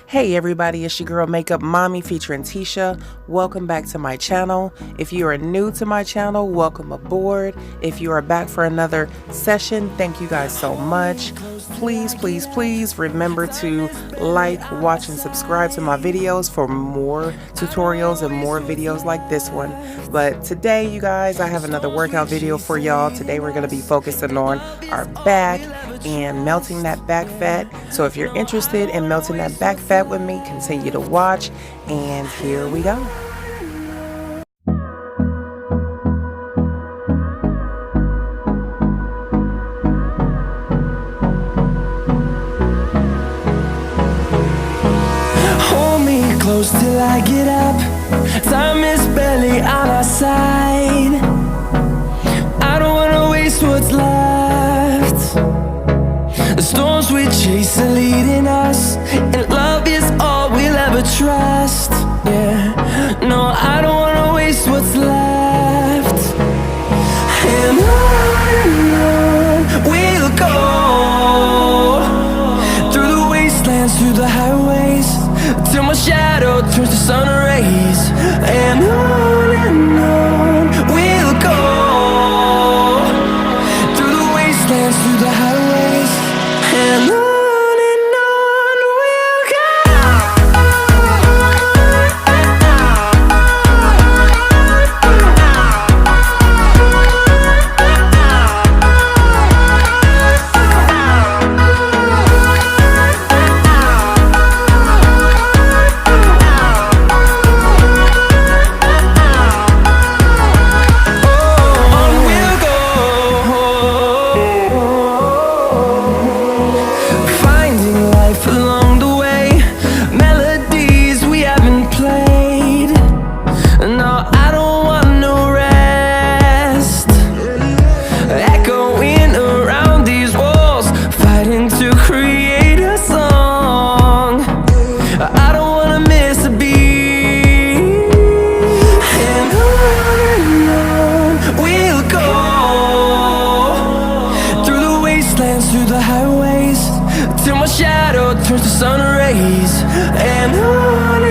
Hey everybody, it's your girl Makeup Mommy featuring Tisha. Welcome back to my channel. If you are new to my channel, welcome aboard. If you are back for another session, thank you guys so much. Please remember to like, watch, and subscribe to my videos for more tutorials and more videos like this one. But today, you guys, I have another workout video for y'all. Today we're going to be focusing on our back and melting that back fat. So if you're interested in melting that back fat with me, continue to watch, and here we go. Hold me close till I get up. Time is barely on our side. I don't wanna waste what's left. The storms we chase are leading us, and love is all we'll ever trust. Yeah, no, I don't wanna waste what's left. And on we'll go, through the wastelands, through the highways, till my shadow turns to sun rays. And on we'll go, through the wastelands, through the highways, and on we'll go. Through the highways, till my shadow turns to sun rays. And on